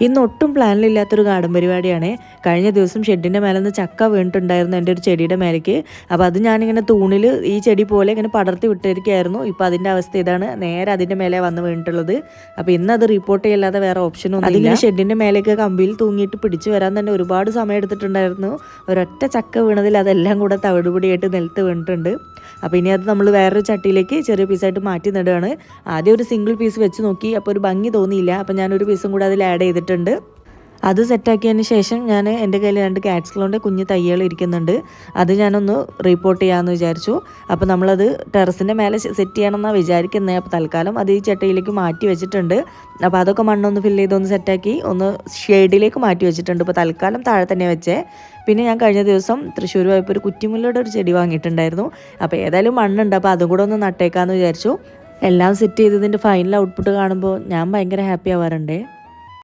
ഇന്ന് ഒട്ടും പ്ലാനിലില്ലാത്തൊരു ഗാർഡൻ പരിപാടിയാണ്. കഴിഞ്ഞ ദിവസം ഷെഡിൻ്റെ മേലെ നിന്ന് ചക്ക വീണിട്ടുണ്ടായിരുന്നു എൻ്റെ ഒരു ചെടിയുടെ മേലേക്ക്. അപ്പോൾ അത് ഞാനിങ്ങനെ തൂണിൽ ഈ ചെടി പോലെ ഇങ്ങനെ പടർത്തി വിട്ടിരിക്കുകയായിരുന്നു. ഇപ്പോൾ അതിൻ്റെ അവസ്ഥ ഇതാണ്, നേരെ അതിൻ്റെ മേലെ വന്ന് വീണിട്ടുള്ളത്. അപ്പോൾ ഇന്ന് അത് റിപ്പോർട്ട് ചെയ്യല്ലാതെ വേറെ ഓപ്ഷനൊന്നും അതിങ്ങനെ ഷെഡിൻ്റെ മേലേക്ക് കമ്പിയിൽ തൂങ്ങിയിട്ട് പിടിച്ചു വരാൻ തന്നെ ഒരുപാട് സമയം എടുത്തിട്ടുണ്ടായിരുന്നു. ഒരൊറ്റ ചക്ക വീണതിൽ അതെല്ലാം കൂടെ തവിടുപൊടിയായിട്ട് നിലത്ത് വീണിട്ടുണ്ട്. അപ്പോൾ ഇനി അത് നമ്മൾ വേറൊരു ചട്ടിയിലേക്ക് ചെറിയ പീസായിട്ട് മാറ്റി നടുകയാണ്. ആദ്യം ഒരു സിംഗിൾ പീസ് വെച്ച് നോക്കി, അപ്പോൾ ഒരു ഭംഗി തോന്നിയില്ല. അപ്പോൾ ഞാനൊരു പീസും കൂടെ അതിൽ ആഡ് ചെയ്തിട്ടുണ്ട്. അത് സെറ്റാക്കിയതിന് ശേഷം ഞാൻ എൻ്റെ കയ്യിൽ 2 കാറ്റ്സ് ക്ലോൻ്റെ കുഞ്ഞ് തയ്യകൾ ഇരിക്കുന്നുണ്ട്. അത് ഞാനൊന്ന് റിപ്പോർട്ട് ചെയ്യാമെന്ന് വിചാരിച്ചു. അപ്പോൾ നമ്മളത് ടെറസിൻ്റെ മേലെ സെറ്റ് ചെയ്യണമെന്നാണ് വിചാരിക്കുന്നത്. അപ്പോൾ തൽക്കാലം അത് ഈ ചട്ടിയിലേക്ക് മാറ്റി വെച്ചിട്ടുണ്ട്. അപ്പോൾ അതൊക്കെ മണ്ണൊന്ന് ഫില്ല് ചെയ്തൊന്ന് സെറ്റാക്കി ഒന്ന് ഷെയ്ഡിലേക്ക് മാറ്റി വെച്ചിട്ടുണ്ട്. ഇപ്പോൾ തൽക്കാലം താഴെ തന്നെ വെച്ചേ. പിന്നെ ഞാൻ കഴിഞ്ഞ ദിവസം തൃശ്ശൂർ പോയപ്പോൾ ഒരു കുറ്റിമുല്ലയുടെ ഒരു ചെടി വാങ്ങിയിട്ടുണ്ടായിരുന്നു. അപ്പോൾ ഏതായാലും മണ്ണുണ്ട്, അപ്പോൾ അതും കൂടെ ഒന്ന് നട്ടേക്കാമെന്ന് വിചാരിച്ചു. എല്ലാം സെറ്റ് ചെയ്തതിൻ്റെ ഫൈനൽ ഔട്ട്പുട്ട് കാണുമ്പോൾ ഞാൻ ഭയങ്കര ഹാപ്പി ആവാറുണ്ട്.